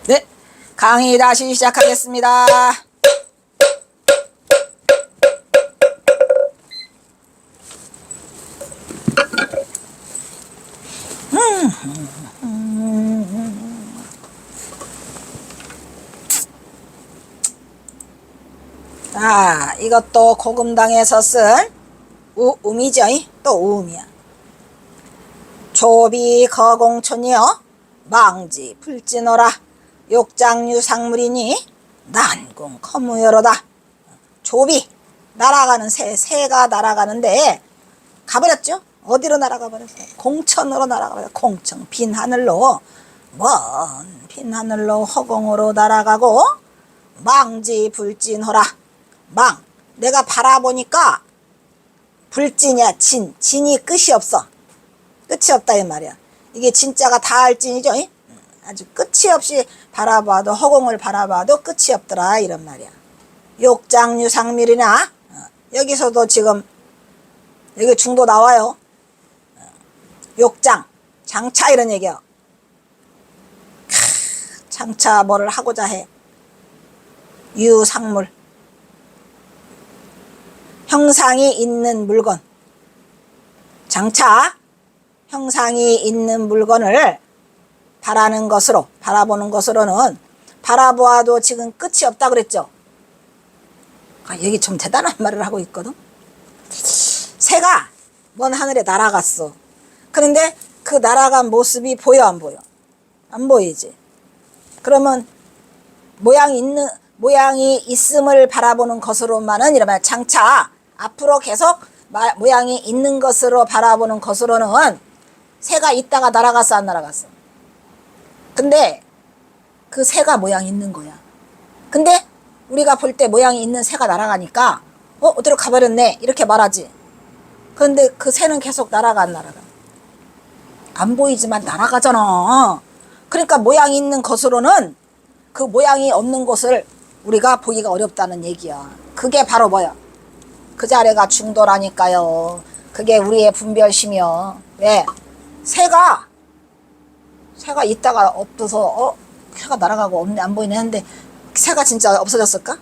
네, 강의 다시 시작하겠습니다. 이것도 고금당에서 쓴 우음이죠. 또 우음이야. 조비 거공천이여 망지 불진어라 욕장유상물이니 난궁 커무여로다. 조비, 날아가는 새가 날아가는데 가버렸죠. 어디로 날아가 버렸어요? 공천으로 날아가 버렸어요. 공천, 빈 하늘로, 먼 빈 하늘로 허공으로 날아가고 망지 불진허라. 망, 내가 바라보니까 불진이야. 진이 끝이 없어. 끝이 없다 이 말이야. 이게 진짜가 다할 진이죠. 아주 끝이 없이 바라봐도, 허공을 바라봐도 끝이 없더라 이런 말이야. 욕장유상밀이나 여기서도 지금 여기 중도 나와요. 욕장, 장차 이런 얘기야. 장차 뭐를 하고자 해. 유상물, 형상이 있는 물건. 장차 형상이 있는 물건을 바라는 것으로, 바라보는 것으로는 바라보아도 지금 끝이 없다 그랬죠. 여기 좀 대단한 말을 하고 있거든. 새가 먼 하늘에 날아갔어. 그런데 그 날아간 모습이 보여 안 보여? 안 보이지. 그러면 모양이 있음을 바라보는 것으로만은 이러면 장차 앞으로 계속 모양이 있는 것으로 바라보는 것으로는 새가 있다가 날아갔어 안 날아갔어? 근데 그 새가 모양이 있는 거야. 근데 우리가 볼 때 모양이 있는 새가 날아가니까 어디로 가버렸네 이렇게 말하지. 그런데 그 새는 계속 날아가 안 날아가? 안 보이지만 날아가잖아. 그러니까 모양이 있는 것으로는 그 모양이 없는 것을 우리가 보기가 어렵다는 얘기야. 그게 바로 뭐야? 그 자리가 중도라니까요. 그게 우리의 분별심이요. 왜? 새가 있다가 없어서 새가 날아가고 없네 안 보이네 했는데 새가 진짜 없어졌을까?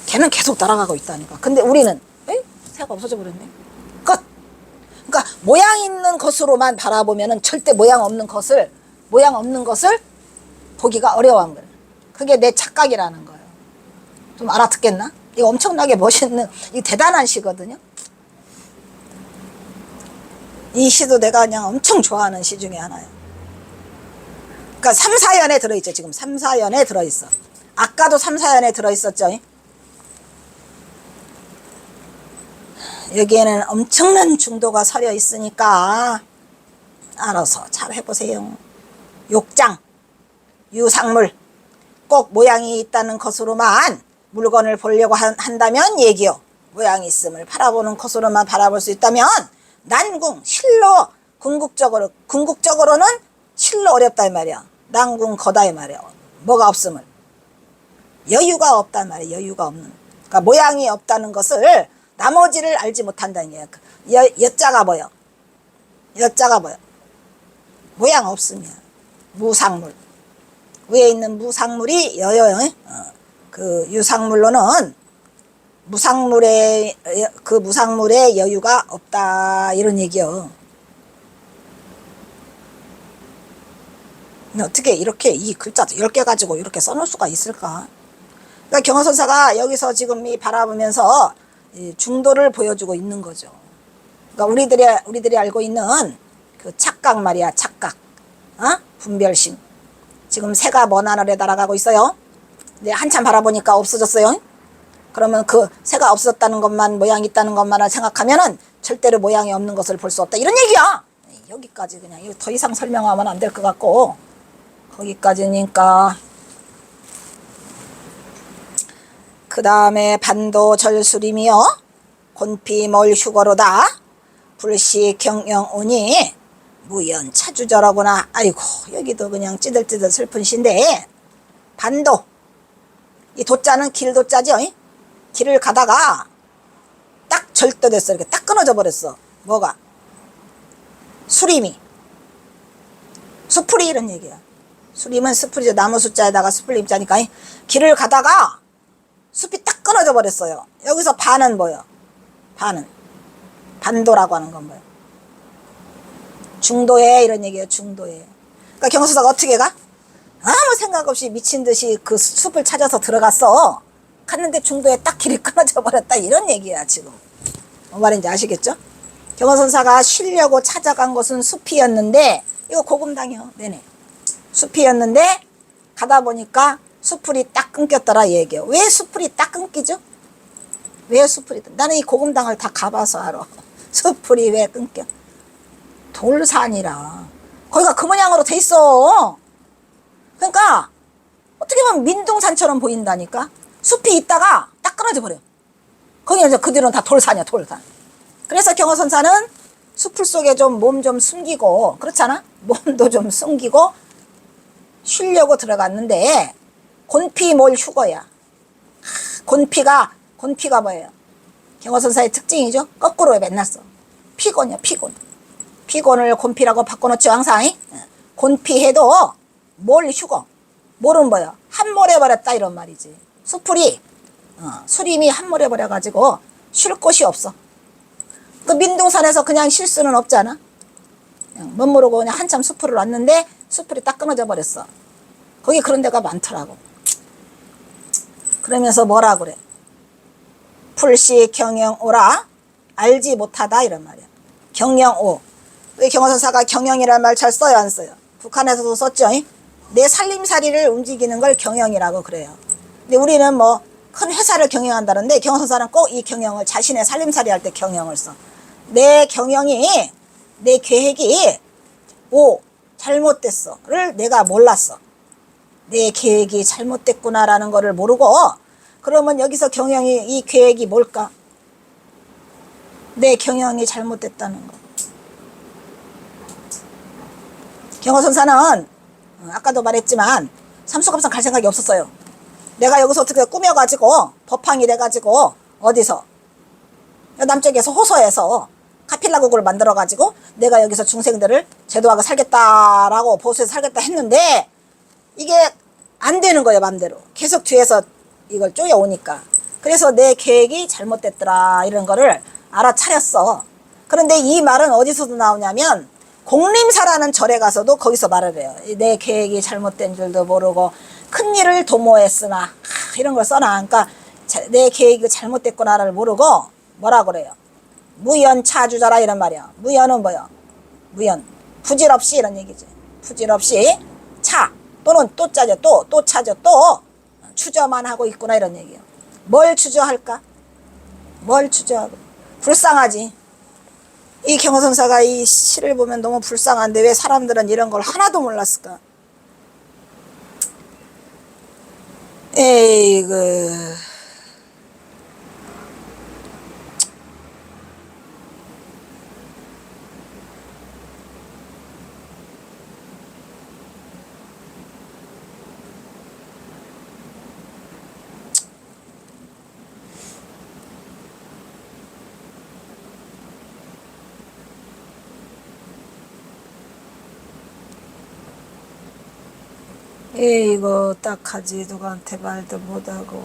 걔는 계속 날아가고 있다니까. 근데 우리는 새가 없어져 버렸네. 끝. 그러니까 모양 있는 것으로만 바라보면은 절대 모양 없는 것을 보기가 어려운 거예요. 그게 내 착각이라는 거예요. 좀 알아듣겠나? 이거 엄청나게 멋있는, 이 대단한 시거든요. 이 시도 내가 그냥 엄청 좋아하는 시 중에 하나예요. 그러니까 3, 4연에 들어있죠. 지금 3, 4연에 들어있어. 아까도 3, 4연에 들어있었죠. 여기에는 엄청난 중도가 서려 있으니까 알아서 잘 해보세요. 욕장, 유상물, 꼭 모양이 있다는 것으로만 물건을 보려고 한다면 얘기요. 모양이 있음을 바라보는 것으로만 바라볼 수 있다면 난궁, 실로, 궁극적으로는 실로 어렵다 이 말이야. 난궁 거다 이 말이야. 뭐가 없음을. 여유가 없단 말이야. 여유가 없는. 그러니까 모양이 없다는 것을 나머지를 알지 못한다는 얘기야. 여자가 뭐야? 여자가 뭐야? 모양 없음이야. 무상물. 위에 있는 무상물이 그 유상물로는 무상물의 여유가 없다 이런 얘기요. 어떻게 이렇게 이 글자 10개 가지고 이렇게 써놓을 수가 있을까? 그러니까 경허선사가 여기서 지금 바라보면서 중도를 보여주고 있는 거죠. 그러니까 우리들이 알고 있는 그 착각 말이야. 착각. 분별심. 지금 새가 먼 하늘에 날아가고 있어요. 근데 한참 바라보니까 없어졌어요. 그러면 그 새가 없었다는 것만, 모양이 있다는 것만을 생각하면은 절대로 모양이 없는 것을 볼 수 없다 이런 얘기야. 여기까지 그냥. 이거 더 이상 설명하면 안 될 것 같고 거기까지니까. 그 다음에 반도 절수림이여 곤피몰 휴거로다 불시 경영오니 무연 차주저라구나. 아이고 여기도 그냥 찌들찌들 슬픈 시인데 반도, 이 도자는 길도자죠. 길을 가다가 딱 절도됐어. 이렇게 딱 끊어져 버렸어. 뭐가? 수림이, 수풀이 이런 얘기야. 수림은 스풀이죠. 나무 숫자에다가 스풀림 자니까. 길을 가다가 숲이 딱 끊어져 버렸어요. 여기서 반은 뭐예요? 반은 반도라고 하는 건 뭐예요? 중도에, 이런 얘기예요. 중도에. 그러니까 경서사가 어떻게 가? 아무 생각 없이 미친 듯이 그 숲을 찾아서 들어갔어. 갔는데 중도에 딱 길이 끊어져 버렸다, 이런 얘기야 지금. 뭔 말인지 아시겠죠? 경허선사가 쉬려고 찾아간 곳은 숲이었는데, 이거 고금당이요. 네네. 숲이었는데 가다 보니까 수풀이 딱 끊겼더라, 이 얘기예요. 왜 수풀이 딱 끊기죠? 왜 수풀이? 나는 이 고금당을 다 가봐서 알아. 수풀이 왜 끊겨? 돌산이라. 거기가 그 모양으로 돼 있어. 그러니까 어떻게 보면 민둥산처럼 보인다니까. 숲이 있다가 딱 끊어져 버려. 거기는 이제 그 뒤로는 다 돌산이야, 돌산. 그래서 경허선사는 수풀 속에 좀 몸 좀 숨기고, 그렇잖아? 몸도 좀 숨기고 쉬려고 들어갔는데, 곤피 몰 휴거야. 곤피가 뭐예요? 경허선사의 특징이죠. 거꾸로 맨날 써. 피곤이야, 피곤. 피곤을 곤피라고 바꿔놓죠, 항상. 곤피해도 몰 휴거. 몰은 뭐야? 함몰해버렸다, 이런 말이지. 수풀이 수림이 함몰해버려가지고 쉴 곳이 없어. 그 민둥산에서 그냥 쉴 수는 없잖아. 그냥 멋모르고 그냥 한참 수풀을 왔는데 수풀이 딱 끊어져 버렸어. 거기 그런 데가 많더라고. 그러면서 뭐라 그래? 풀씨 경영오라 알지 못하다, 이런 말이야. 경영오. 왜 경허선사가 경영이라는 말 잘 써요, 안 써요? 북한에서도 썼죠. 내 살림살이를 움직이는 걸 경영이라고 그래요. 근데 우리는 뭐 큰 회사를 경영한다는데, 경허선사는 꼭 이 경영을 자신의 살림살이 할 때 경영을 써. 내 경영이, 내 계획이 잘못됐어를 내가 몰랐어. 내 계획이 잘못됐구나라는 거를 모르고, 그러면 여기서 경영이, 이 계획이 뭘까? 내 경영이 잘못됐다는 거. 경허선사는 아까도 말했지만 삼수갑산 갈 생각이 없었어요. 내가 여기서 어떻게 꾸며가지고 법황이 돼가지고 어디서 남쪽에서 호서에서 카필라국을 만들어가지고 내가 여기서 중생들을 제도하고 살겠다라고 보수해서 살겠다 했는데, 이게 안 되는 거예요, 맘대로. 계속 뒤에서 이걸 쪼여오니까. 그래서 내 계획이 잘못됐더라, 이런 거를 알아차렸어. 그런데 이 말은 어디서도 나오냐면 공림사라는 절에 가서도 거기서 말을 해요. 내 계획이 잘못된 줄도 모르고 큰일을 도모했으나, 이런 걸 써놔. 그러니까 내 계획이 잘못됐구나를 모르고 뭐라 그래요? 무연차주자라, 이런 말이야. 무연은 뭐야? 무연, 부질없이, 이런 얘기지. 부질없이 차 또는 또 짜죠. 또 차죠. 또 추저만 하고 있구나, 이런 얘기예요. 뭘 추저할까? 뭘 추저하고? 불쌍하지. 이 경허선사가 이 시를 보면 너무 불쌍한데 왜 사람들은 이런 걸 하나도 몰랐을까? 에이그. 이거 딱하지. 누구한테 말도 못하고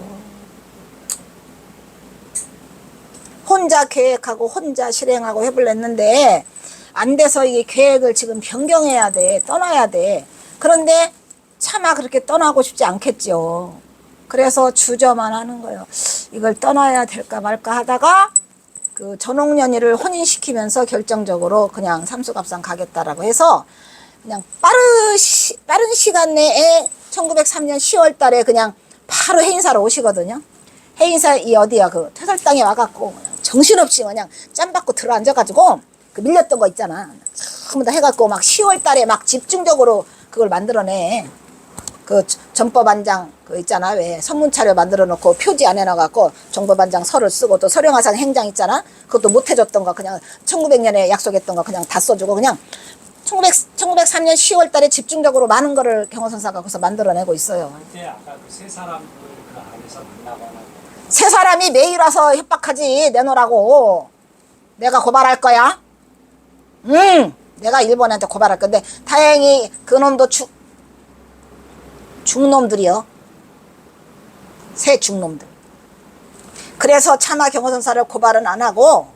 혼자 계획하고 혼자 실행하고 해볼랬는데 안 돼서 이게 계획을 지금 변경해야 돼. 떠나야 돼. 그런데 차마 그렇게 떠나고 싶지 않겠죠. 그래서 주저만 하는 거예요. 이걸 떠나야 될까 말까 하다가 그 전옥년이를 혼인시키면서 결정적으로 그냥 삼수갑산 가겠다라고 해서 그냥 빠른 시간 내에 1903년 10월 달에 그냥 바로 해인사로 오시거든요. 해인사 이 어디야, 그 퇴설당에 와갖고 정신없이 그냥 짬받고 들어앉아가지고 그 밀렸던 거 있잖아. 전부 다 해갖고 막 10월 달에 막 집중적으로 그걸 만들어내. 그 정법반장 그 있잖아. 왜 선문차를 만들어 놓고 표지 안 해놔갖고 정법반장 설을 쓰고, 또 서령화상 행장 있잖아. 그것도 못 해줬던 거 그냥 1900년에 약속했던 거 그냥 다 써주고, 그냥 1903년 10월 달에 집중적으로 많은 거를 경허선사가 거기서 만들어내고 있어요. 그때 아까 그 세 사람을 그 안에서 만나거나. 세 사람이 매일 와서 협박하지. 내놓으라고. 내가 고발할 거야. 내가 일본한테 고발할 건데, 다행히 그놈도 중놈들이요. 새 중놈들. 그래서 차마 경호선사를 고발은 안 하고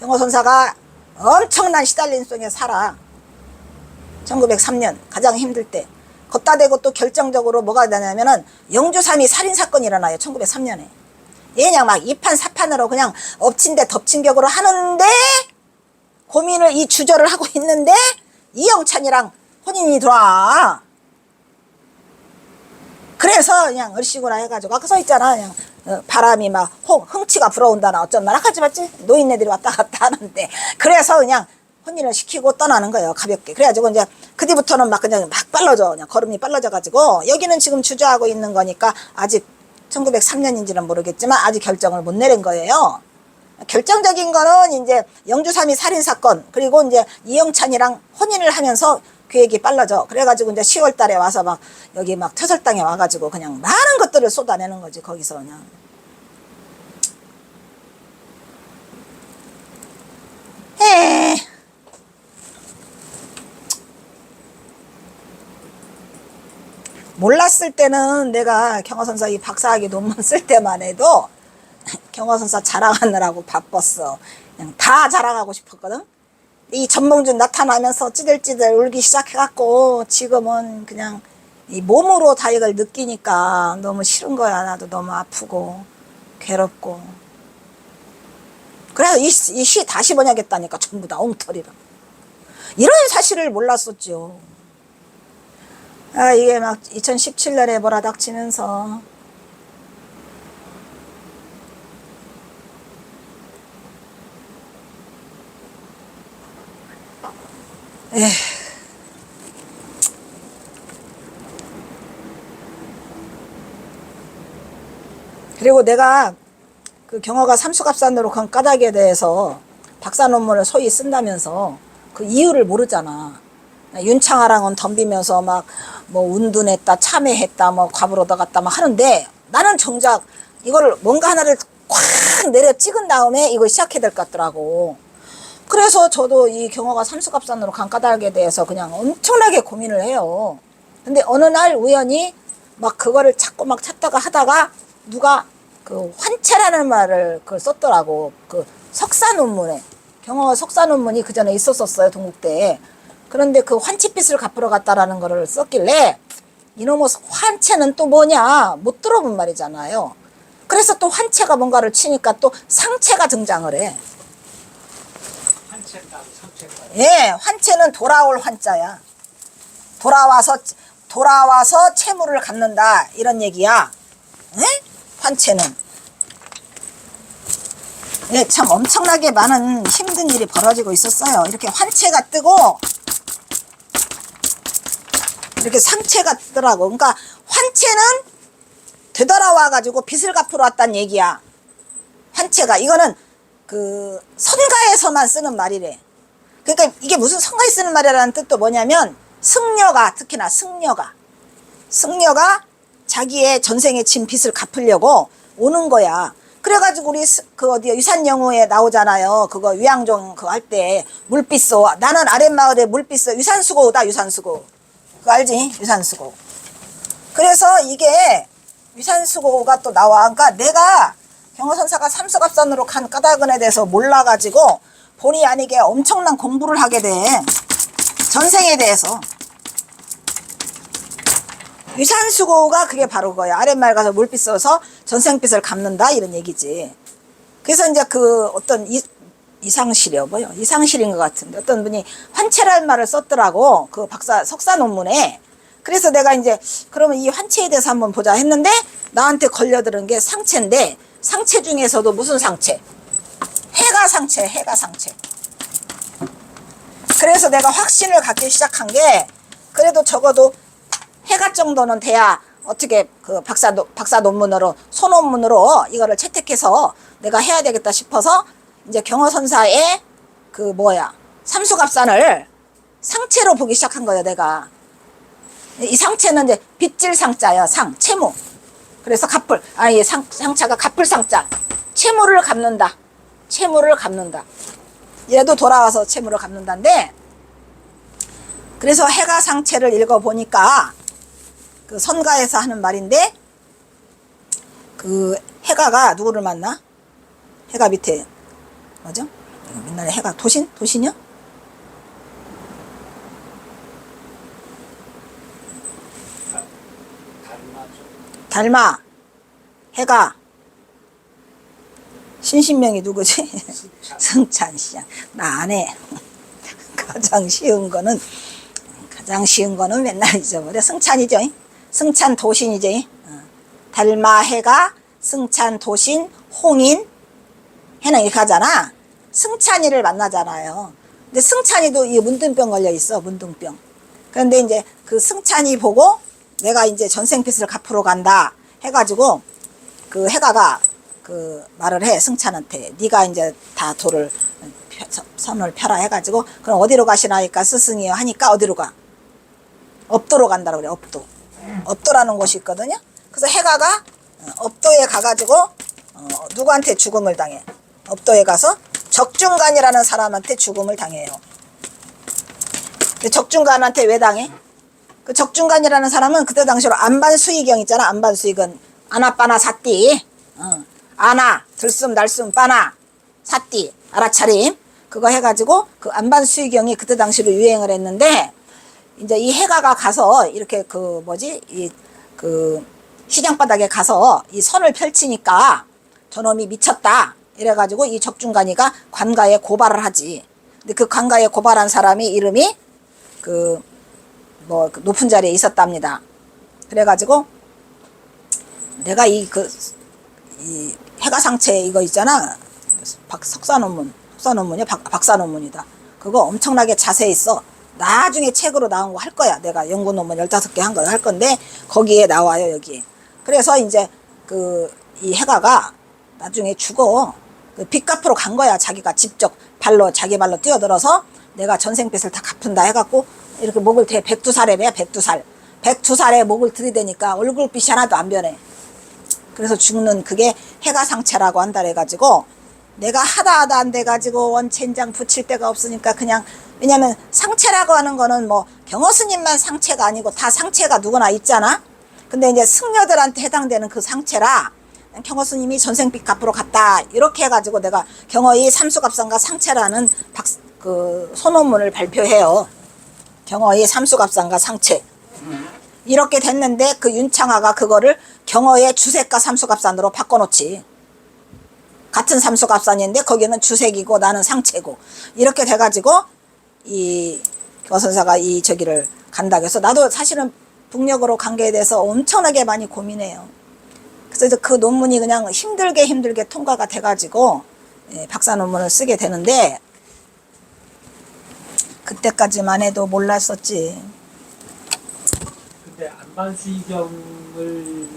경호선사가 엄청난 시달림 속에 살아. 1903년 가장 힘들 때. 걷다 대고 또 결정적으로 뭐가 되냐면은 영주 3.2 살인사건이 일어나요. 1903년에. 얘 그냥 막 2판 4판으로 그냥 엎친 데 덮친 격으로 하는데 고민을 이 주저를 하고 있는데 이영찬이랑 혼인이 들어와. 그래서 그냥 얼씨구나 해가지고 아까 써있잖아. 그냥 바람이 막 흥치가 불어온다나 어쩐 나라 까지 봤지? 노인네들이 왔다 갔다 하는데 그래서 그냥 혼인을 시키고 떠나는 거예요. 가볍게. 그래가지고 이제 그 뒤부터는 막 그냥 막 빨라져. 그냥 걸음이 빨라져가지고 여기는 지금 주저하고 있는 거니까 아직 1903년인지는 모르겠지만 아직 결정을 못 내린 거예요. 결정적인 거는 이제 영주 3.2 살인사건 그리고 이제 이영찬이랑 혼인을 하면서 계획이 빨라져. 그래가지고 이제 10월 달에 와서 막 여기 막 터설당에 와가지고 그냥 많은 것들을 쏟아내는 거지. 거기서 그냥. 에 몰랐을 때는 내가 경호선사 이 박사학위 논문 쓸 때만 해도 경호선사 자랑하느라고 바빴어. 그냥 다 자랑하고 싶었거든. 이 전봉준 나타나면서 찌들찌들 울기 시작해갖고 지금은 그냥 이 몸으로 다 이걸 느끼니까 너무 싫은 거야. 나도 너무 아프고 괴롭고. 그래서 이 시 다시 번역했다니까. 전부 다 엉터리라. 이런 사실을 몰랐었죠. 아, 이게 막 2017년에 몰아닥치면서 그리고 내가 그 경호가 삼수갑산으로 간 까닭에 대해서 박사 논문을 소위 쓴다면서 그 이유를 모르잖아. 윤창하랑은 덤비면서 막 뭐 운둔했다, 참회했다, 뭐 과부로 얻어갔다 막 하는데 나는 정작 이거를 뭔가 하나를 콱 내려 찍은 다음에 이걸 시작해야 될 것 같더라고. 그래서 저도 이 경호가 삼수갑산으로 간 까닭에 대해서 그냥 엄청나게 고민을 해요. 근데 어느 날 우연히 막 그거를 찾고 막 찾다가 하다가 누가 그 환체라는 말을 그걸 썼더라고. 그 석사 논문에. 경호가 석사 논문이 그 전에 있었었어요. 동국대에. 그런데 그 환치빚을 갚으러 갔다라는 거를 썼길래 이놈의 환체는 또 뭐냐 못 들어본 말이잖아요. 그래서 또 환체가 뭔가를 치니까 또 상체가 등장을 해. 한채 따로 삼채 따로. 예, 환체는 돌아올 환자야. 돌아와서 채무를 갚는다 이런 얘기야. 예? 환체는. 예, 참 엄청나게 많은 힘든 일이 벌어지고 있었어요. 이렇게 환체가 뜨고 이렇게 상체가 뜨더라고. 그러니까 환체는 되돌아와가지고 빚을 갚으러 왔단 얘기야. 환체가. 이거는 그 선가에서만 쓰는 말이래. 그러니까 이게 무슨 선가에 쓰는 말이라는 뜻도 뭐냐면 승려가, 특히나 승려가 자기의 전생에 진 빚을 갚으려고 오는 거야. 그래가지고 우리 그 어디야 유산영우에 나오잖아요. 그거 위양종 그거 할 때 물빛소. 나는 아랫마을에 물빛소. 유산수고다. 유산수고. 그거 알지? 유산수고. 그래서 이게 유산수고가 또 나와. 그러니까 내가 경호선사가 삼수갑산으로 간 까닭에 대해서 몰라가지고 본의 아니게 엄청난 공부를 하게 돼. 전생에 대해서. 유산수고가 그게 바로 그거야. 아랫마을 가서 물빚 써서 전생빚을 갚는다 이런 얘기지. 그래서 이제 그 어떤 이상실이요 뭐요? 이상실인 것 같은데 어떤 분이 환체라는 말을 썼더라고. 그 석사 논문에. 그래서 내가 이제 그러면 이 환체에 대해서 한번 보자 했는데 나한테 걸려드는 게 상체인데 상체 중에서도 무슨 상체? 해가 상체. 그래서 내가 확신을 갖기 시작한 게 그래도 적어도 해가 정도는 돼야 어떻게 그 박사 논문으로 소논문으로 이거를 채택해서 내가 해야 되겠다 싶어서 이제 경호선사의 그 뭐야 삼수갑산을 상체로 보기 시작한 거예요. 내가 이 상체는 이제 빚질 상자야. 채무. 그래서 상차가 갚을 상자. 채무를 갚는다. 얘도 돌아와서 채무를 갚는다인데 그래서 해가 상체를 읽어보니까 그 선가에서 하는 말인데, 그 해가가 누구를 만나? 해가 밑에 뭐죠? 옛날에 해가 도신이요? 달마, 해가, 신신명이 누구지? 승찬씨야. 나 안 해. 가장 쉬운 거는 맨날 잊어버려. 승찬이죠. 승찬 도신이죠. 달마, 해가, 승찬, 도신, 홍인. 해는 이렇게 하잖아. 승찬이를 만나잖아요. 근데 승찬이도 이 문둥병 걸려 있어. 문둥병. 그런데 이제 그 승찬이 보고 내가 이제 전생빚을 갚으러 간다 해가지고 그 해가가 그 말을 해. 승찬한테 네가 이제 다 도를 선을 펴라 해가지고 그럼 어디로 가시나 하니까 스승이요 하니까 어디로 가? 업도로 간다고 그래. 업도라는 곳이 있거든요. 그래서 해가가 업도에 가가지고 누구한테 죽음을 당해? 업도에 가서 적중간이라는 사람한테 죽음을 당해요. 근데 적중간한테 왜 당해? 그 적중간이라는 사람은 그때 당시로 안반수의경 있잖아. 안반수의경 아나빠나 사띠, 아나 들숨 날숨 빠나 사띠 알아차림 그거 해가지고 그 안반수의경이 그때 당시로 유행을 했는데 이제 이 해가가 가서 이렇게 그 뭐지 이 그 시장바닥에 가서 이 선을 펼치니까 저놈이 미쳤다 이래가지고 이 적중간이가 관가에 고발을 하지. 근데 그 관가에 고발한 사람이 이름이 그 높은 자리에 있었답니다. 그래가지고 내가 이 해가상체 이거 있잖아. 석사논문이야. 박사논문이다. 그거 엄청나게 자세히 써. 나중에 책으로 나온 거 할 거야. 내가 연구 논문 15개 한 거 할 건데 거기에 나와요. 여기에. 그래서 이제 이 해가가 나중에 죽어. 그 빚 갚으러 간 거야. 자기가 직접 자기 발로 뛰어들어서 내가 전생빚을 다 갚은다 해갖고 이렇게 목을 대 102살에 102살에 목을 들이대니까 얼굴빛이 하나도 안 변해. 그래서 죽는 그게 해가상체라고 한다 해가지고 내가 하다 안 돼가지고 원체인장 붙일 데가 없으니까 그냥 왜냐면 상체라고 하는 거는 뭐 경허스님만 상체가 아니고 다 상체가 누구나 있잖아. 근데 이제 승려들한테 해당되는 그 상체라 경허스님이 전생빚 갚으러 갔다 이렇게 해가지고 내가 경허의 삼수갑상과 상체라는 그 소논문을 발표해요. 경허의 삼수갑상과 상체 이렇게 됐는데 그 윤창아가 그거를 경허의 주색과 삼수갑산으로 바꿔놓지. 같은 삼수갑산인데 거기는 주색이고 나는 상체고 이렇게 돼가지고 이 거선사가 이 저기를 간다고 해서 나도 사실은 북녘으로 간 거에 대해서 엄청나게 많이 고민해요. 그래서 그 논문이 그냥 힘들게 통과가 돼가지고 박사 논문을 쓰게 되는데 그때까지만 해도 몰랐었지. 근데 안반수의경을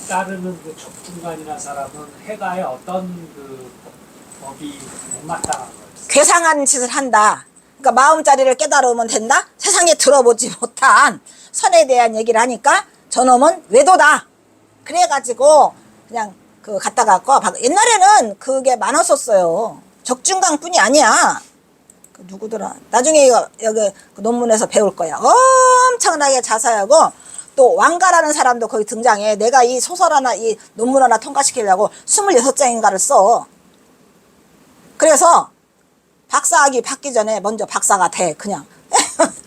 따르는 그 적중간이라는 사람은 해가에 어떤 그 법이 못마땅한 거였어요? 괴상한 짓을 한다. 그러니까 마음자리를 깨달으면 된다. 세상에 들어보지 못한 선에 대한 얘기를 하니까 저놈은 외도다. 그래가지고 그냥 그 갖다가 옛날에는 그게 많았었어요. 적중간뿐이 아니야. 그 누구더라. 나중에 여기 그 논문에서 배울 거야. 엄청나게 자세하고 또 왕가라는 사람도 거기 등장해. 내가 이 소설 하나 이 논문 하나 통과시키려고 26장인가를 써. 그래서 박사학위 받기 전에 먼저 박사가 돼. 그냥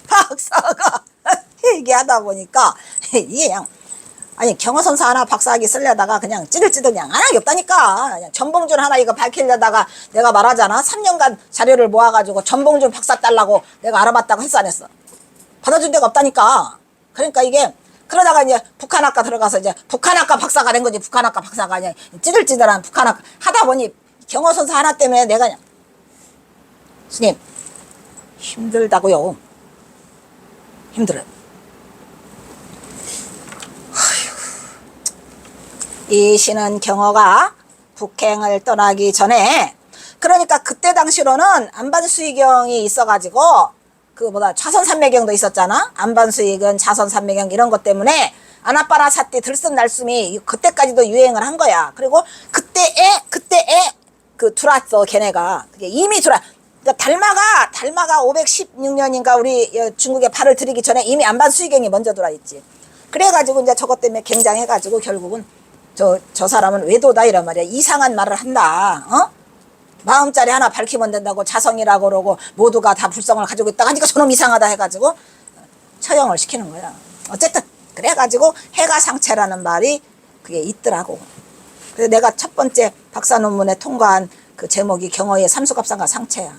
박사가 얘기하다 보니까 이게 그냥 아니 경허선사 하나 박사학위 쓰려다가 그냥 찌들찌들 그냥 안 하는 게 없다니까. 그냥 전봉준 하나 이거 밝히려다가 내가 말하잖아. 3년간 자료를 모아가지고 전봉준 박사 딸라고 내가 알아봤다고 했어 안 했어? 받아준 데가 없다니까. 그러니까 이게 그러다가 이제 북한학과 들어가서 이제 북한학과 박사가 된 거지. 북한학과 박사가 아니야. 찌들찌들한 북한학과 하다 보니 경허선사 하나 때문에 내가 그냥 스님 힘들다고요. 힘들어요. 이 신은 경허가 북행을 떠나기 전에 그러니까 그때 당시로는 안반수의경이 있어가지고 그 차선산매경도 있었잖아. 안반수의경, 차선산매경 이런 것 때문에 아나빠나 사띠 들숨 날숨이 그때까지도 유행을 한 거야. 그리고 그때에 그 들어왔어 걔네가. 그게 이미 들어와. 그러니까 달마가 516년인가 우리 중국에 발을 들이기 전에 이미 안반수의경이 먼저 들어와 있지. 그래가지고 이제 저것 때문에 굉장해가지고 결국은 저 사람은 외도다 이란 말이야. 이상한 말을 한다. 어? 마음자리 하나 밝히면 된다고 자성이라고 그러고 모두가 다 불성을 가지고 있다 하니까 저놈 이상하다 해가지고 처형을 시키는 거야. 어쨌든 그래가지고 해가 상체라는 말이 그게 있더라고. 그래서 내가 첫 번째 박사 논문에 통과한 그 제목이 경어의 삼수갑상과 상체야.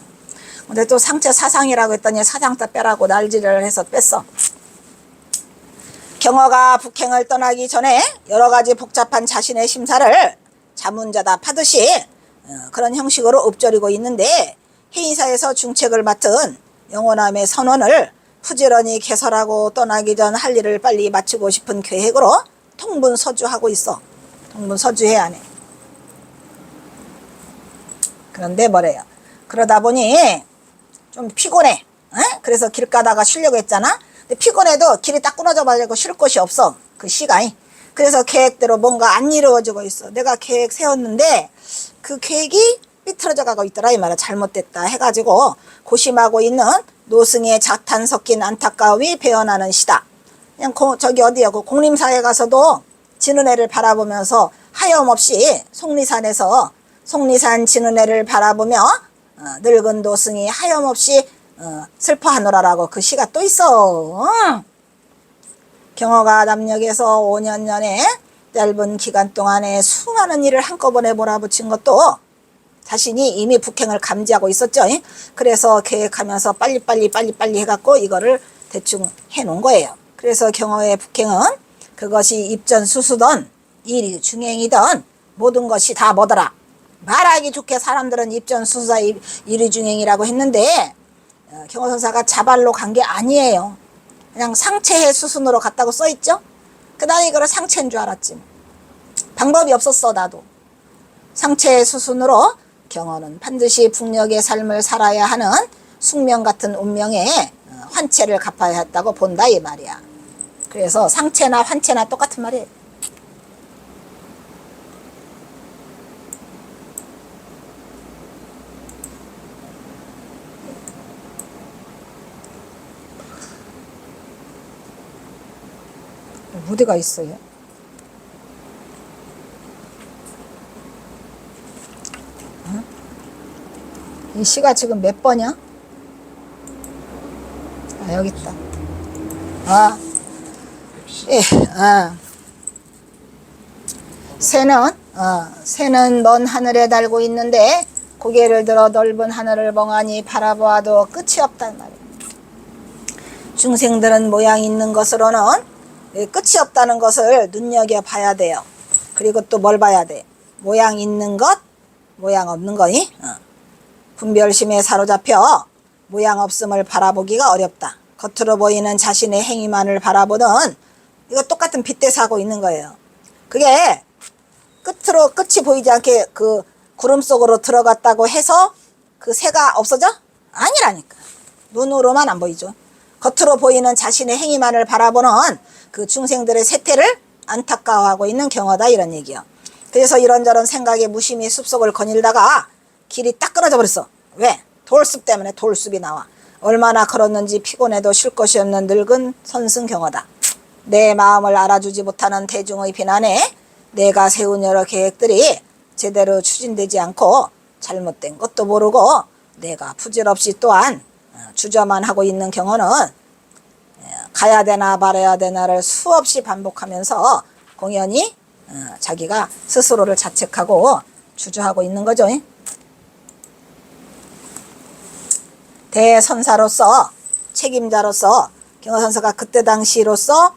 근데 또 상체 사상이라고 했더니 사상다 빼라고 날지를 해서 뺐어. 경어가 북행을 떠나기 전에 여러 가지 복잡한 자신의 심사를 자문자다 파듯이 그런 형식으로 읊조리고 있는데 해인사에서 중책을 맡은 영호남의 선원을 부지런히 개설하고 떠나기 전 할 일을 빨리 마치고 싶은 계획으로 통분서주하고 있어. 통분서주해야 하네. 그런데 뭐래요? 그러다 보니 좀 피곤해. 그래서 길 가다가 쉬려고 했잖아. 근데 피곤해도 길이 딱 끊어져 가지고 쉴 곳이 없어. 그 시간이. 그래서 계획대로 뭔가 안 이루어지고 있어. 내가 계획 세웠는데 그 계획이 삐뚤어져 가고 있더라 이 말이야. 잘못됐다 해가지고 고심하고 있는 노승의 자탄 섞인 안타까움이 배어나는 시다. 그냥 저기 어디야 그 공림사에 가서도 지는 해를 바라보면서 하염없이 속리산 지는 해를 바라보며 늙은 노승이 하염없이 슬퍼하노라라고 그 시가 또 있어. 경어가 남녘에서 5년 전에 짧은 기간 동안에 수많은 일을 한꺼번에 몰아붙인 것도 자신이 이미 북행을 감지하고 있었죠. 그래서 계획하면서 빨리빨리 해갖고 이거를 대충 해놓은 거예요. 그래서 경어의 북행은 그것이 입전수수든 일위중행이든 모든 것이 다 뭐더라. 말하기 좋게 사람들은 입전수수다 일위중행이라고 했는데 경어선사가 자발로 간 게 아니에요. 그냥 상체의 수순으로 갔다고 써있죠. 난 이거를 상체인 줄 알았지. 방법이 없었어 나도. 상체의 수순으로 경어는 반드시 북녘의 삶을 살아야 하는 숙명 같은 운명에 환체를 갚아야 했다고 본다 이 말이야. 그래서 상체나 환체나 똑같은 말이에요. 어디가 있어요? 이 시가 지금 몇 번이야? 여기 있다. 예, 새는 먼 하늘에 날고 있는데 고개를 들어 넓은 하늘을 멍하니 바라보아도 끝이 없단 말이야. 중생들은 모양 있는 것으로는 끝이 없다는 것을 눈여겨봐야 돼요. 그리고 또 뭘 봐야 돼? 모양 있는 것, 모양 없는 거니? 분별심에 사로잡혀 모양 없음을 바라보기가 어렵다. 겉으로 보이는 자신의 행위만을 바라보는 이거 똑같은 빗대서 하고 있는 거예요. 그게 끝이 보이지 않게 그 구름 속으로 들어갔다고 해서 그 새가 없어져? 아니라니까. 눈으로만 안 보이죠. 겉으로 보이는 자신의 행위만을 바라보는 그 중생들의 세태를 안타까워하고 있는 경어다 이런 얘기야. 그래서 이런저런 생각에 무심히 숲속을 거닐다가 길이 딱 끊어져 버렸어. 왜? 돌숲 때문에 돌숲이 나와. 얼마나 걸었는지 피곤해도 쉴 것이 없는 늙은 선승경어다. 내 마음을 알아주지 못하는 대중의 비난에 내가 세운 여러 계획들이 제대로 추진되지 않고 잘못된 것도 모르고 내가 부질없이 또한 주저만 하고 있는 경우는 가야 되나 말아야 되나를 수없이 반복하면서 공연히 자기가 스스로를 자책하고 주저하고 있는 거죠. 대선사로서 책임자로서 경어선사가 그때 당시로서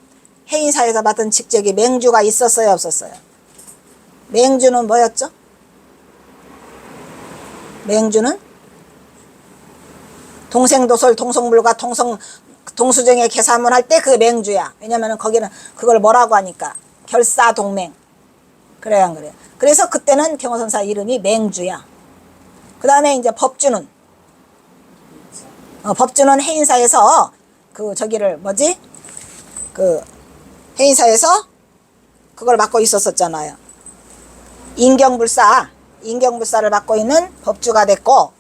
해인사에서 맡은 직책이 맹주가 있었어요 없었어요? 맹주는 뭐였죠? 맹주는 동생도솔 동성물과 동수정의 계산을 할 때 그 맹주야. 왜냐면 거기는 그걸 뭐라고 하니까 결사동맹. 그래야 안 그래요? 그래서 그때는 경어선사 이름이 맹주야. 그 다음에 이제 법주는 법주는 해인사에서 그 저기를 뭐지? 그 해인사에서 그걸 맡고 있었잖아요. 인경불사를 맡고 있는 법주가 됐고,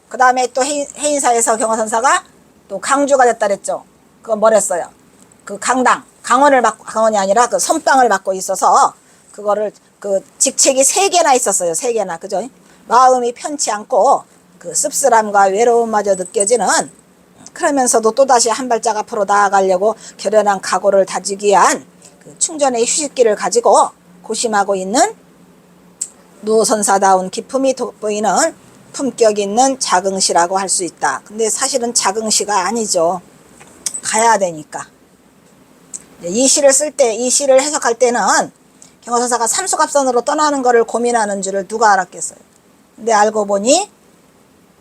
그 다음에 또 해인사에서 경어선사가 또 강주가 됐다 그랬죠. 그건 뭐랬어요? 그 강당 강원이 아니라 그 선방을 맡고 있어서 그거를 그 직책이 3개나 있었어요. 3개나. 그죠? 마음이 편치 않고 그 씁쓸함과 외로움마저 느껴지는, 그러면서도 또다시 한 발짝 앞으로 나아가려고 결연한 각오를 다지기 위한 그 충전의 휴식기를 가지고 고심하고 있는 노선사다운 기품이 돋보이는 품격 있는 자긍시라고 할 수 있다. 근데 사실은 자긍시가 아니죠. 가야 되니까. 이 시를 쓸 때, 이 시를 해석할 때는 경허선사가 삼수갑선으로 떠나는 것을 고민하는 줄을 누가 알았겠어요. 근데 알고 보니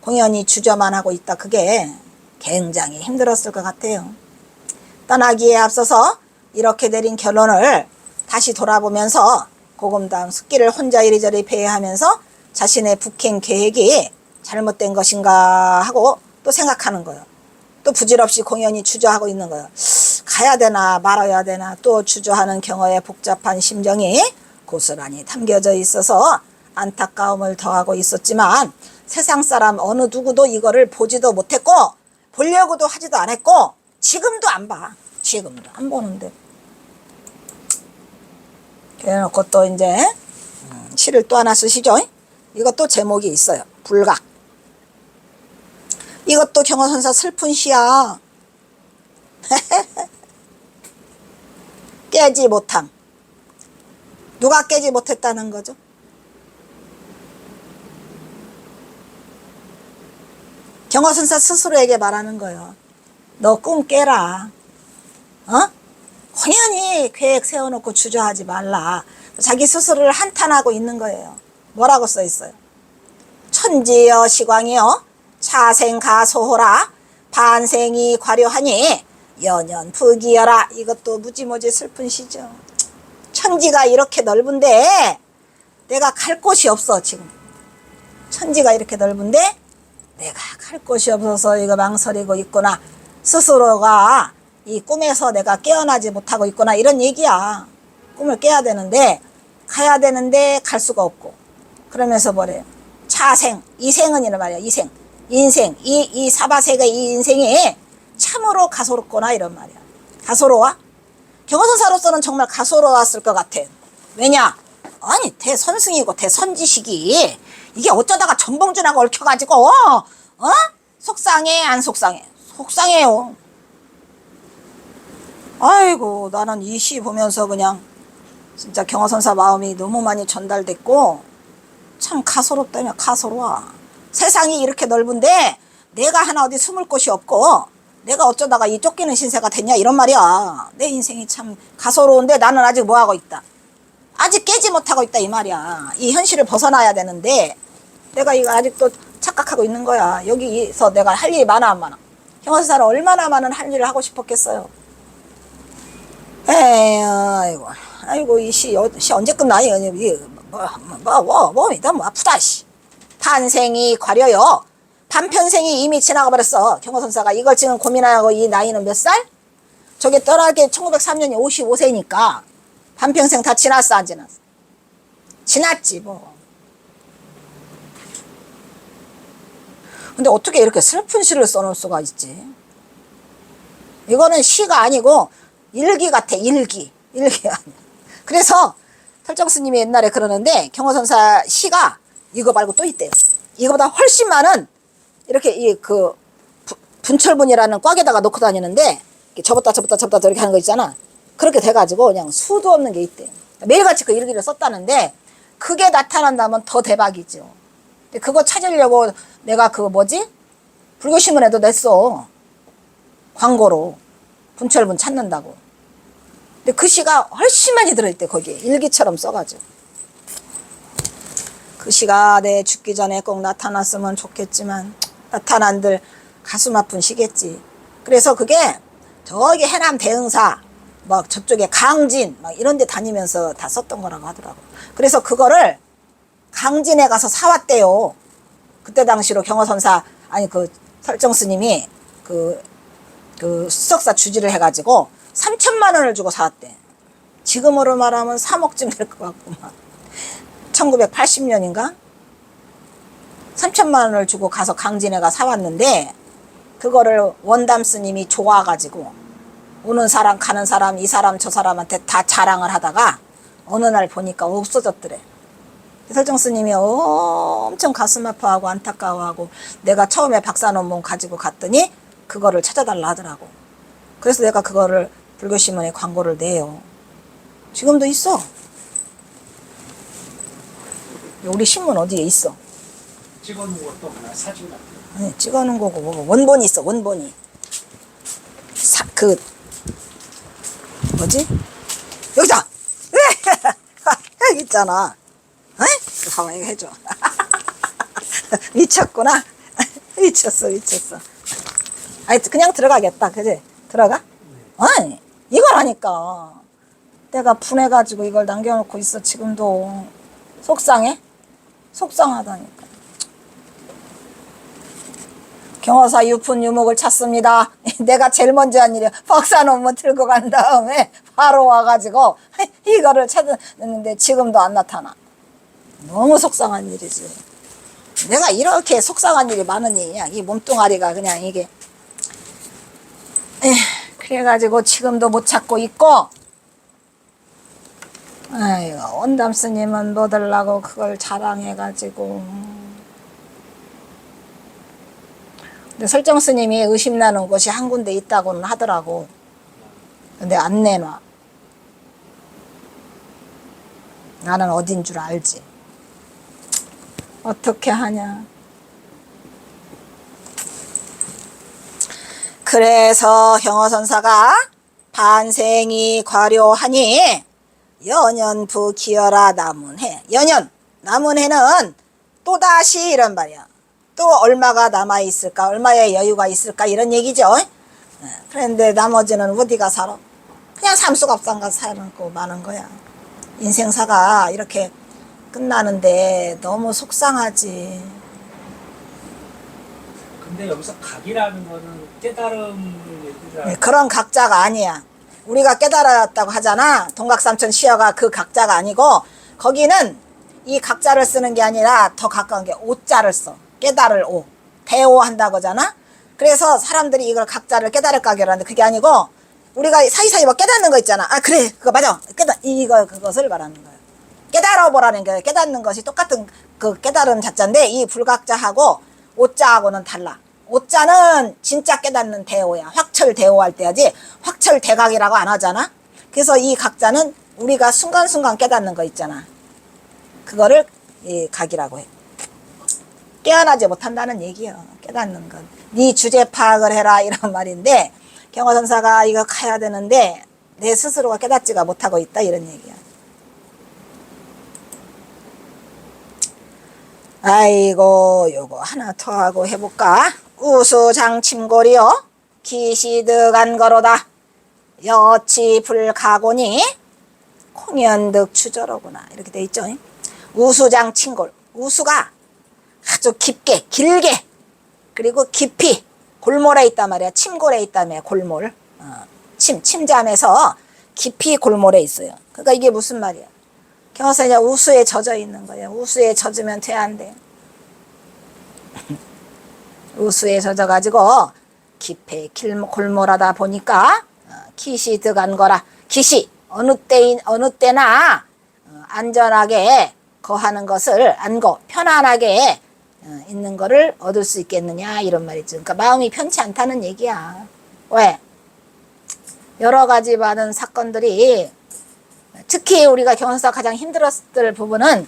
공연히 주저만 하고 있다. 그게 굉장히 힘들었을 것 같아요. 떠나기에 앞서서 이렇게 내린 결론을 다시 돌아보면서 고금다운 숫기를 혼자 이리저리 배회하면서 자신의 북행 계획이 잘못된 것인가 하고 또 생각하는 거예요. 또 부질없이 공연히 주저하고 있는 거예요. 가야 되나 말아야 되나 또 주저하는 경어의 복잡한 심정이 고스란히 담겨져 있어서 안타까움을 더하고 있었지만 세상 사람 어느 누구도 이거를 보지도 못했고 보려고도 하지도 않았고 지금도 안 봐. 지금도 안 보는데. 그래놓고 또 이제 시를 또 하나 쓰시죠. 이것도 제목이 있어요. 불각. 이것도 경허선사 슬픈 시야. 깨지 못함. 누가 깨지 못했다는 거죠? 경허선사 스스로에게 말하는 거예요. 너 꿈 깨라. 혼연히 계획 세워놓고 주저하지 말라. 자기 스스로를 한탄하고 있는 거예요. 뭐라고 써 있어요? 천지여 시광이여 차생가소호라 반생이 과려하니 연연 부기여라. 이것도 무지무지 슬픈 시죠. 천지가 이렇게 넓은데 내가 갈 곳이 없어. 지금 천지가 이렇게 넓은데 내가 갈 곳이 없어서 이거 망설이고 있구나. 스스로가 이 꿈에서 내가 깨어나지 못하고 있구나. 이런 얘기야. 꿈을 깨야 되는데 가야 되는데 갈 수가 없고. 그러면서 뭐래요? 차생, 이생은 이런 말이야. 이생, 인생, 이 사바세계 이 인생이 참으로 가소롭구나. 이런 말이야. 가소로워? 경허선사로서는 정말 가소로웠을 것 같아. 왜냐? 아니 대선승이고 대선지식이 이게 어쩌다가 전봉준하고 얽혀가지고 속상해 안 속상해? 속상해요. 아이고 나는 이 시 보면서 그냥 진짜 경허선사 마음이 너무 많이 전달됐고 참 가소롭다며. 가소로워. 세상이 이렇게 넓은데 내가 하나 어디 숨을 곳이 없고 내가 어쩌다가 이 쫓기는 신세가 됐냐 이런 말이야. 내 인생이 참 가소로운데 나는 아직 뭐하고 있다. 아직 깨지 못하고 있다 이 말이야. 이 현실을 벗어나야 되는데 내가 이거 아직도 착각하고 있는 거야. 여기서 내가 할 일이 많아 안 많아? 경허선사는 얼마나 많은 할 일을 하고 싶었겠어요. 에이, 아이고 이 시 언제 끝나? 너무 아프다. 씨. 반생이 과려요. 반편생이 이미 지나가 버렸어. 경허선사가 이걸 지금 고민하고 이 나이는 몇 살? 저게 떠나게 1903년이 55세니까 반평생 다 지났어 안 지났어? 지났지 뭐. 근데 어떻게 이렇게 슬픈 시를 써놓을 수가 있지? 이거는 시가 아니고 일기 같아. 일기 아니야. 그래서 탈정스님이 옛날에 그러는데 경허선사 시가 이거 말고 또 있대요. 이거보다 훨씬 많은 이렇게 그 분철분이라는 꽉에다가 놓고 다니는데 접었다 이렇게 하는 거 있잖아. 그렇게 돼가지고 그냥 수도 없는 게 있대. 매일같이 그 일기를 썼다는데 그게 나타난다면 더 대박이죠. 근데 그거 찾으려고 내가 그 불교신문에도 냈어. 광고로 분철분 찾는다고. 근데 그 시가 훨씬 많이 들어있대. 거기에 일기처럼 써가지고. 그 시가 내 죽기 전에 꼭 나타났으면 좋겠지만 나타난들 가슴 아픈 시겠지. 그래서 그게 저기 해남 대흥사 막 저쪽에 강진 막 이런 데 다니면서 다 썼던 거라고 하더라고. 그래서 그거를 강진에 가서 사왔대요. 그때 당시로 경허선사 그 설정스님이 그 수석사 주지를 해가지고 3천만 원을 주고 사왔대. 지금으로 말하면 3억쯤 될 것 같구만. 1980년인가? 3천만 원을 주고 가서 강진에가 사왔는데 그거를 원담 스님이 좋아가지고 오는 사람 가는 사람 이 사람 저 사람한테 다 자랑을 하다가 어느 날 보니까 없어졌더래. 설정 스님이 엄청 가슴 아파하고 안타까워하고 내가 처음에 박사 논문 가지고 갔더니 그거를 찾아달라 하더라고. 그래서 내가 그거를 불교신문에 광고를 내요. 지금도 있어. 우리 신문 어디에 있어? 찍어놓은 것도 없나? 사진 같은 거. 아니, 찍어놓은 거고 뭐, 원본이 있어. 원본이. 뭐지? 여기다. 여기 있잖아. 에? 가만 이거 해줘. 미쳤구나. 미쳤어. 아이 그냥 들어가겠다. 그지? 들어가? 아니 이거라니까. 내가 분해가지고 이걸 남겨놓고 있어. 지금도 속상해? 속상하다니까. 경허사 유푼 유목을 찾습니다. 내가 제일 먼저 한 일이야. 박사 논문 들고 간 다음에 바로 와가지고 이거를 찾았는데 지금도 안 나타나. 너무 속상한 일이지. 내가 이렇게 속상한 일이 많으니 그냥 이 몸뚱아리가 그냥 이게 그래가지고 지금도 못 찾고 있고. 아이고 원담 스님은 못 하려고 그걸 자랑해가지고. 근데 설정 스님이 의심나는 곳이 한 군데 있다고는 하더라고. 근데 안 내놔. 나는 어딘 줄 알지. 어떻게 하냐. 그래서 경허선사가 반생이 과료하니 연연부 기여라 남은해. 연연 남은해는 또다시 이런 말이야. 또 얼마가 남아있을까, 얼마의 여유가 있을까 이런 얘기죠. 그런데 나머지는 어디가 살아? 그냥 삼수갑산 가서 살고 마는 거야. 인생사가 이렇게 끝나는데 너무 속상하지. 근데 여기서 각이라는 거는 깨달음을 얘기를 하는 그런 각자가 아니야. 우리가 깨달았다고 하잖아. 동각삼천 시어가 그 각자가 아니고 거기는 이 각자를 쓰는 게 아니라 더 가까운 게 오자를 써. 깨달을 오. 대오 한다고 하잖아. 그래서 사람들이 이걸 각자를 깨달을 각이라는데 그게 아니고 우리가 사이사이 뭐 깨닫는 거 있잖아. 아 그래 그거 맞아. 그것을 말하는 거야. 깨달아 보라는 게 깨닫는 것이 똑같은 그 깨달음 자자인데 이 불각자하고 오자하고는 달라. 오자는 진짜 깨닫는 대오야. 확철 대오할 때 하지 확철 대각이라고 안 하잖아. 그래서 이 각자는 우리가 순간순간 깨닫는 거 있잖아. 그거를 이 각이라고 해. 깨어나지 못한다는 얘기야. 깨닫는 건. 네 주제 파악을 해라 이런 말인데 경허선사가 이거 가야 되는데 내 스스로가 깨닫지가 못하고 있다 이런 얘기야. 아이고 요거 하나 더 하고 해볼까? 우수장침골이요 기시득안 거로다 여치 불가고니 콩연득 추저로구나 이렇게 돼 있죠. 우수장침골 우수가 아주 깊게 길게 그리고 깊이 골몰에 있단 말이야. 침골에 있다며 골몰. 침잠에서 깊이 골몰에 있어요. 그러니까 이게 무슨 말이야? 경허선이 우수에 젖어 있는 거예요. 우수에 젖으면 돼 안 돼? 우수에 젖어가지고 깊이 골몰하다 보니까 기시 득안 거라. 기시 어느 때나 안전하게 거하는 것을 안거 편안하게 있는 거를 얻을 수 있겠느냐 이런 말이죠. 그러니까 마음이 편치 않다는 얘기야. 왜? 여러 가지 많은 사건들이 특히 우리가 경허선사가 가장 힘들었을 부분은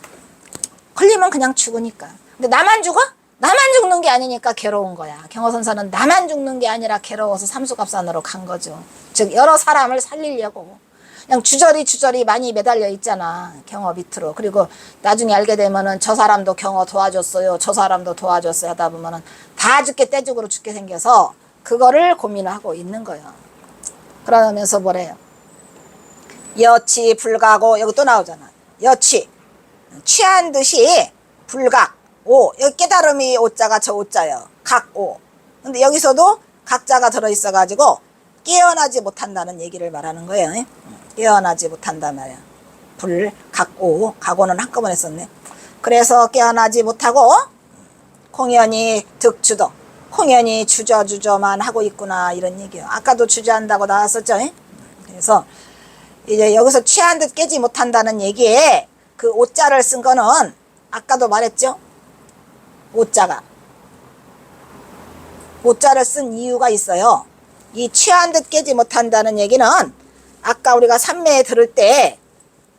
걸리면 그냥 죽으니까. 근데 나만 죽어? 나만 죽는 게 아니니까 괴로운 거야. 경허선사는 나만 죽는 게 아니라 괴로워서 삼수갑산으로 간 거죠. 즉 여러 사람을 살리려고. 그냥 주저리 많이 매달려 있잖아. 경허 밑으로. 그리고 나중에 알게 되면은 저 사람도 경허 도와줬어요. 저 사람도 도와줬어요. 하다 보면은 다 죽게 떼죽으로 죽게 생겨서 그거를 고민하고 있는 거예요. 그러면서 뭐래요? 여치 불가고 여기 또 나오잖아. 여치 취한 듯이 불각 오 여기 깨달음이 오자가 저 오자예요. 각오. 근데 여기서도 각자가 들어있어 가지고 깨어나지 못한다는 얘기를 말하는 거예요. 깨어나지 못한단 말이야. 불 각오 각오는 한꺼번에 썼네. 그래서 깨어나지 못하고 공연히 득주도 홍연이 주저주저만 하고 있구나 이런 얘기예요. 아까도 주저한다고 나왔었죠. 그래서 이제 여기서 취한 듯 깨지 못한다는 얘기에 그 오자를 쓴 거는 아까도 말했죠. 오자를 쓴 이유가 있어요. 이 취한 듯 깨지 못한다는 얘기는 아까 우리가 삼매에 들을 때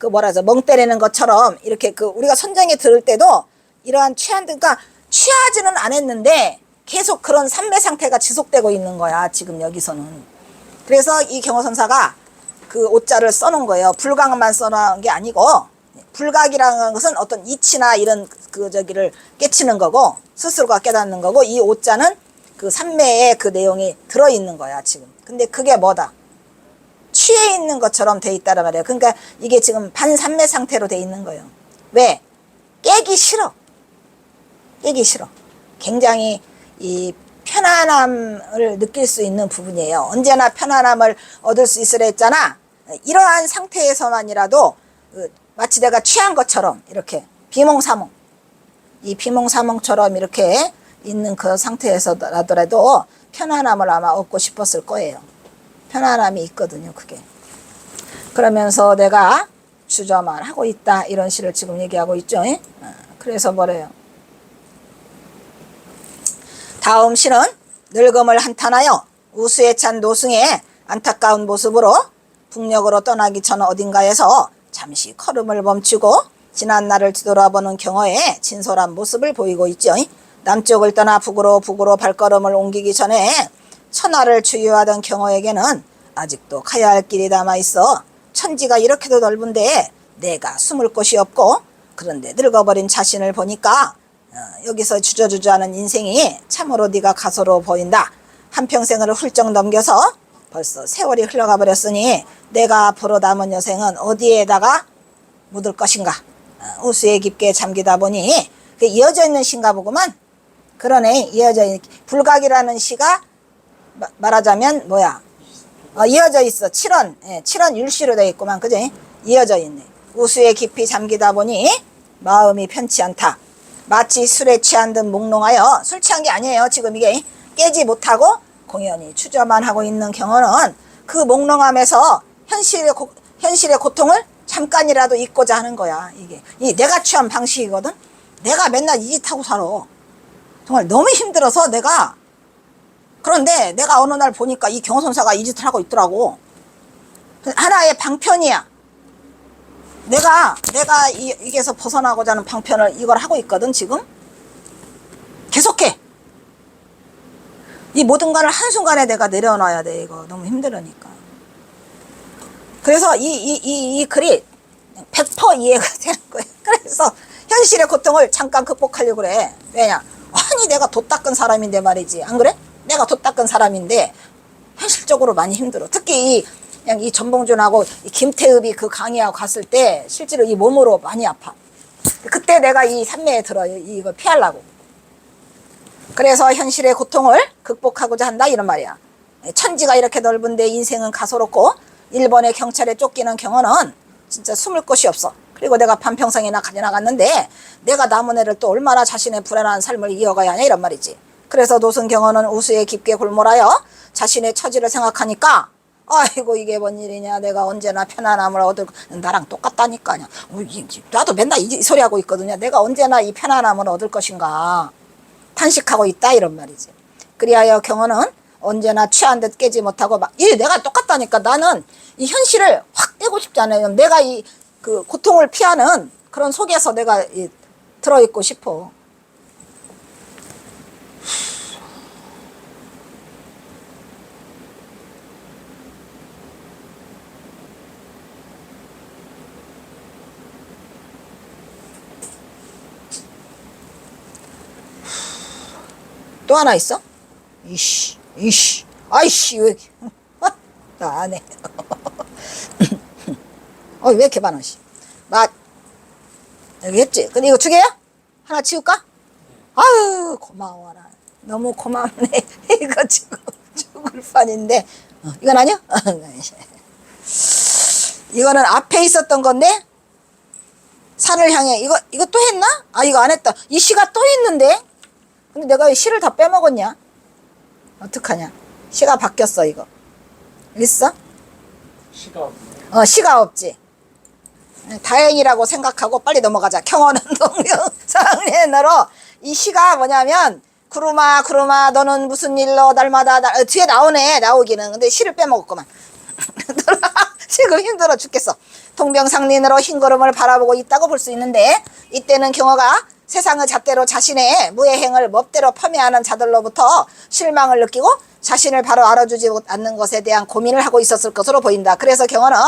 그 뭐라죠, 멍 때리는 것처럼 이렇게 그 우리가 선정에 들을 때도 이러한 취한 듯, 그러니까 취하지는 않았는데 계속 그런 삼매 상태가 지속되고 있는 거야 지금 여기서는. 그래서 이 경어선사가 그 오자를 써놓은 거예요. 불각만 써놓은 게 아니고, 불각이라는 것은 어떤 이치나 이런 그 저기를 깨치는 거고 스스로가 깨닫는 거고, 이 오자는 그 삼매에 그 내용이 들어있는 거야 지금. 근데 그게 뭐다? 취해 있는 것처럼 돼 있다란 말이에요. 그러니까 이게 지금 반삼매 상태로 돼 있는 거예요. 왜? 깨기 싫어. 굉장히 이 편안함을 느낄 수 있는 부분이에요. 언제나 편안함을 얻을 수 있으라 했잖아. 이러한 상태에서만이라도 마치 내가 취한 것처럼 이렇게 비몽사몽, 이 비몽사몽처럼 이렇게 있는 그 상태에서라도 편안함을 아마 얻고 싶었을 거예요. 편안함이 있거든요, 그게. 그러면서 내가 주저만 하고 있다 이런 시를 지금 얘기하고 있죠. 그래서 뭐래요? 다음 시는 늙음을 한탄하여 우수에 찬 노승의 안타까운 모습으로 북녘으로 떠나기 전 어딘가에서 잠시 걸음을 멈추고 지난 날을 뒤돌아보는 경어의 진솔한 모습을 보이고 있죠. 남쪽을 떠나 북으로 발걸음을 옮기기 전에 천하를 주유하던 경어에게는 아직도 가야 할 길이 남아있어 천지가 이렇게도 넓은데 내가 숨을 곳이 없고, 그런데 늙어버린 자신을 보니까 여기서 주저주저하는 인생이 참으로 네가 가소로워 보인다. 한평생을 훌쩍 넘겨서 벌써 세월이 흘러가 버렸으니 내가 앞으로 남은 여생은 어디에다가 묻을 것인가. 우수에 깊게 잠기다 보니 이어져 있는 시인가 보구만. 그러네, 이어져 있는. 불각이라는 시가 말하자면 뭐야, 이어져 있어. 7원 율시로 되어 있구만, 그죠? 이어져 있네. 우수에 깊이 잠기다 보니 마음이 편치 않다. 마치 술에 취한 듯 몽롱하여, 술 취한 게 아니에요 지금 이게. 깨지 못하고 공연히 추저만 하고 있는 경우는 그 몽롱함에서 현실의 고통을 잠깐이라도 잊고자 하는 거야. 이게 이 내가 취한 방식이거든. 내가 맨날 이 짓 하고 살아. 정말 너무 힘들어서 내가. 그런데 내가 어느 날 보니까 이 경호선사가 이 짓을 하고 있더라고. 하나의 방편이야. 내가 이게서 벗어나고자 하는 방편을 이걸 하고 있거든 지금. 계속해. 이 모든 것을 한순간에 내가 내려놔야 돼. 이거 너무 힘들으니까. 그래서 이 글이 100% 이해가 되는 거예요. 그래서 현실의 고통을 잠깐 극복하려고 그래. 왜냐? 아니 내가 돛 닦은 사람인데 말이지. 안 그래? 내가 돛 닦은 사람인데 현실적으로 많이 힘들어. 특히 그냥 이 전봉준하고 이 김태읍이 그 강의하고 갔을 때 실제로 이 몸으로 많이 아파. 그때 내가 이 산매에 들어요. 이거 피하려고. 그래서 현실의 고통을 극복하고자 한다 이런 말이야. 천지가 이렇게 넓은데 인생은 가소롭고 일본의 경찰에 쫓기는 경우는 진짜 숨을 곳이 없어. 그리고 내가 반평생이나 가져나갔는데 내가 남은 애를 또 얼마나 자신의 불안한 삶을 이어가야 하냐 이런 말이지. 그래서 노승 경호는 우수에 깊게 골몰하여 자신의 처지를 생각하니까 아이고 이게 뭔 일이냐. 내가 언제나 편안함을 얻을, 나랑 똑같다니까. 나도 맨날 이 소리 하고 있거든요. 내가 언제나 이 편안함을 얻을 것인가 탄식하고 있다 이런 말이지. 그리하여 경호는 언제나 취한 듯 깨지 못하고 막 내가 똑같다니까. 나는 이 현실을 확 떼고 싶지 않아요. 내가 이 그 고통을 피하는 그런 속에서 내가 들어있고 싶어. 또 하나 있어? 아이씨, 왜 이렇게. 나 안 해. 왜 이렇게 많아, 씨. 여기 했지? 근데 이거 2개야? 하나 치울까? 아유, 고마워라. 너무 고맙네. 이거 지금 죽을 판인데. 이건 아니야? 이거는 앞에 있었던 건데? 산을 향해. 이거 또 했나? 이거 안 했다. 이 시가 또 있는데? 근데 내가 이 시를 다 빼먹었냐? 어떡하냐. 시가 바뀌었어 이거. 있어? 시가 없네. 시가 없지. 다행이라고 생각하고 빨리 넘어가자. 경어는 동명상련어로 이 시가 뭐냐면 구름아 구름아 너는 무슨 일로 날마다 뒤에 나오네 나오기는. 근데 시를 빼먹었구만. 지금 힘들어 죽겠어. 동병상련으로 흰구름을 바라보고 있다고 볼 수 있는데 이때는 경어가 세상의 잣대로 자신의 무해행을 멋대로 폄훼하는 자들로부터 실망을 느끼고 자신을 바로 알아주지 않는 것에 대한 고민을 하고 있었을 것으로 보인다. 그래서 경어는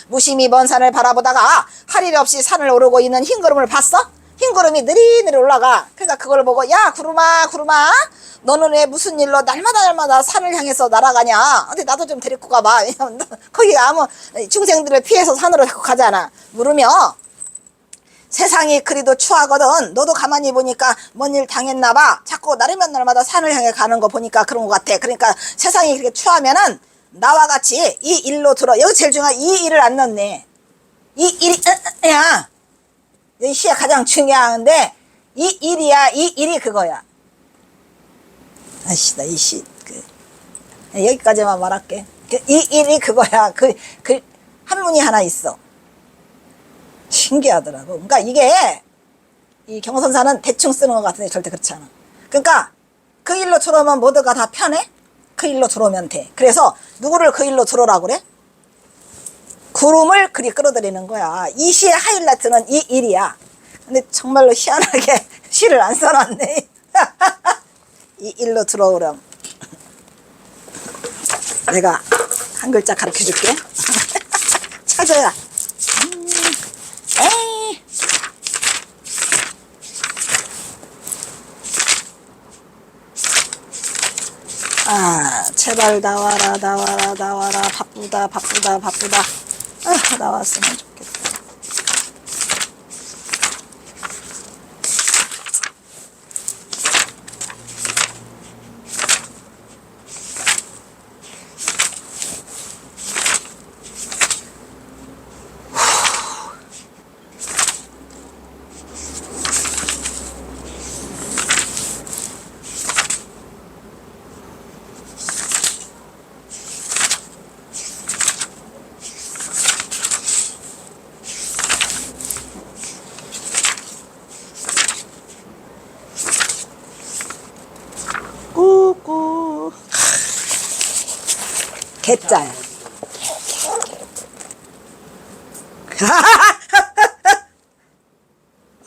무심히 먼 산을 바라보다가 할 일 없이 산을 오르고 있는 흰구름을 봤어? 흰구름이 느리느리 올라가. 그러니까 그걸 보고 야 구름아 구름아 너는 왜 무슨 일로 날마다 산을 향해서 날아가냐. 근데 나도 좀 데리고 가봐. 왜냐면 거기가 아무 중생들을 피해서 산으로 자꾸 가잖아. 물으며 세상이 그리도 추하거든. 너도 가만히 보니까 뭔 일 당했나 봐. 자꾸 날마다 산을 향해 가는 거 보니까 그런 것 같아. 그러니까 세상이 그렇게 추하면은 나와 같이 이 일로 들어. 여기 제일 중요한 이 일을 안 넣네. 이 일이 야 이 시가 가장 중요한데 이 일이야. 이 일이 그거야. 아씨 나 이 시 여기까지만 말할게. 이 일이 그거야. 그 한문이 하나 있어. 신기하더라고. 그러니까 이게 이 경선사는 대충 쓰는 것 같은데 절대 그렇지 않아. 그러니까 그 일로 들어오면 모두가 다 편해? 그 일로 들어오면 돼. 그래서 누구를 그 일로 들어오라고 그래? 구름을 그리 끌어들이는 거야. 이 시의 하이라이트는 이 일이야. 근데 정말로 희한하게 시를 안 써놨네. 이 일로 들어오렴. 내가 한 글자 가르쳐 줄게. 찾아야. 에이. 제발 나와라 나와라 나와라. 바쁘다 나왔으면 좋겠다. 꾸꾸 개짜야.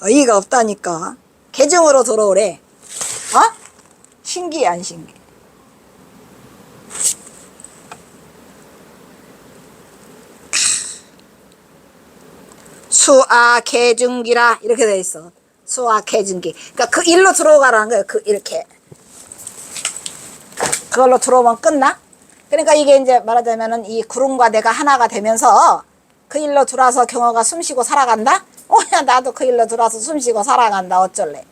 어이가 없다니까. 개중으로 들어오래. 신기해 안 신기해? 수아개중기라 이렇게 돼 있어. 수아개중기. 그러니까 그 일로 들어가라는 거예요. 그 이렇게. 그걸로 들어오면 끝나? 그러니까 이게 이제 말하자면은 이 구름과 내가 하나가 되면서 그 일로 들어와서 경어가 숨쉬고 살아간다? 야 나도 그 일로 들어와서 숨쉬고 살아간다. 어쩔래?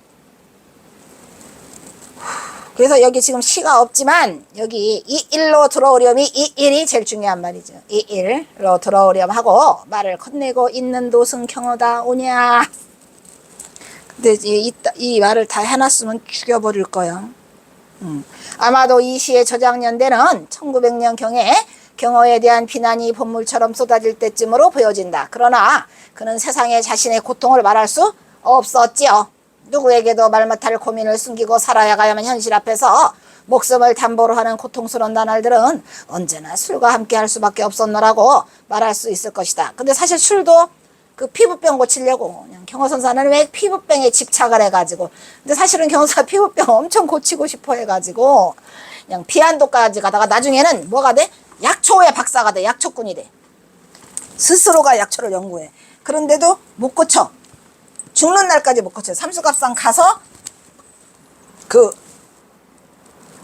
그래서 여기 지금 시가 없지만 여기 이 일로 들어오려면 이 일이 제일 중요한 말이죠. 이 일로 들어오렴 하고 말을 건네고 있는 도승 경어다 오냐. 근데 이 말을 다 해놨으면 죽여버릴 거야. 아마도 이 시의 저작년대는 1900년경에 경어에 대한 비난이 본물처럼 쏟아질 때쯤으로 보여진다. 그러나 그는 세상에 자신의 고통을 말할 수 없었지요. 누구에게도 말 못할 고민을 숨기고 살아야만 현실 앞에서 목숨을 담보로 하는 고통스러운 나날들은 언제나 술과 함께 할 수밖에 없었노라고 말할 수 있을 것이다. 근데 사실 술도 그 피부병 고치려고 그냥 경호선사는 왜 피부병에 집착을 해가지고, 근데 사실은 경호사 피부병 엄청 고치고 싶어 해가지고 그냥 비안도까지 가다가 나중에는 뭐가 돼? 약초의 박사가 돼. 약초꾼이 돼. 스스로가 약초를 연구해. 그런데도 못 고쳐. 죽는 날까지 못 고쳐. 삼수갑상 가서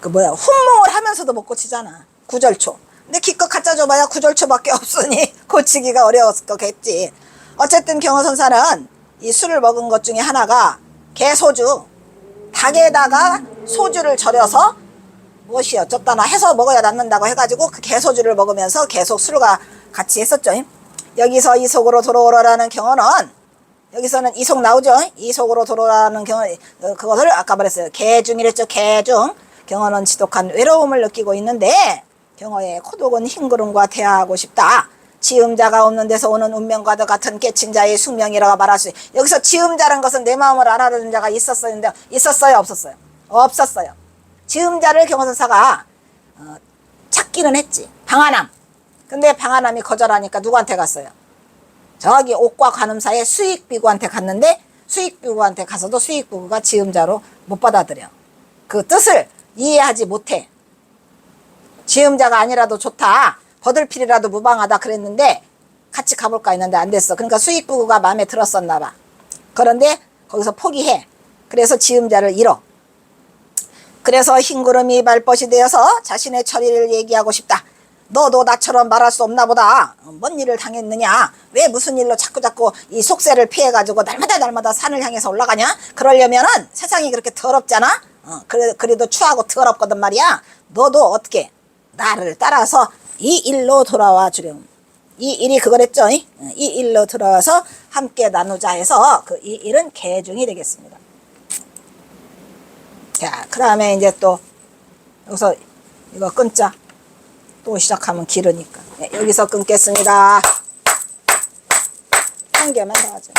훈몽을 하면서도 못 고치잖아. 구절초. 근데 기껏 갖다 줘봐야 구절초밖에 없으니 고치기가 어려웠을 거겠지. 어쨌든 경호선사는 이 술을 먹은 것 중에 하나가 개소주, 닭에다가 소주를 절여서 무엇이 어쩌다나 해서 먹어야 낫는다고 해가지고 그 개소주를 먹으면서 계속 술과 같이 했었죠. 여기서 이속으로 들어오라는 경어는, 여기서는 이속 나오죠. 이속으로 들어오라는 경어, 그것을 아까 말했어요. 개중이랬죠. 개중. 경어는 지독한 외로움을 느끼고 있는데 경어의 코독은 흰구름과 대화하고 싶다. 지음자가 없는 데서 오는 운명과도 같은 깨친 자의 숙명이라고 말할 수 있어요. 여기서 지음자란 것은 내 마음을 알아주는 자가 있었었는데 있었어요, 없었어요? 없었어요. 지음자를 경어선사가 찾기는 했지. 방아남. 근데 방아남이 거절하니까 누구한테 갔어요? 저기 옥과 관음사의 수익비구한테 갔는데 수익비구한테 가서도 수익비구가 지음자로 못 받아들여. 그 뜻을 이해하지 못해. 지음자가 아니라도 좋다. 버들필이라도 무방하다 그랬는데 같이 가볼까 했는데 안 됐어. 그러니까 수익비구가 마음에 들었었나 봐. 그런데 거기서 포기해. 그래서 지음자를 잃어. 그래서 흰구름이 말벗이 되어서 자신의 처리를 얘기하고 싶다. 너도 나처럼 말할 수 없나 보다. 뭔 일을 당했느냐? 왜 무슨 일로 자꾸자꾸 이 속세를 피해가지고 날마다 산을 향해서 올라가냐? 그러려면은 세상이 그렇게 더럽잖아? 그래도 추하고 더럽거든 말이야. 너도 어떻게 나를 따라서 이 일로 돌아와 주렴. 이 일이 그거랬죠? 이 일로 돌아와서 함께 나누자 해서 그 이 일은 계중이 되겠습니다. 자, 그 다음에 이제 또 여기서 이거 끊자. 또 시작하면 길으니까. 네, 여기서 끊겠습니다. 한 개만 더 하죠.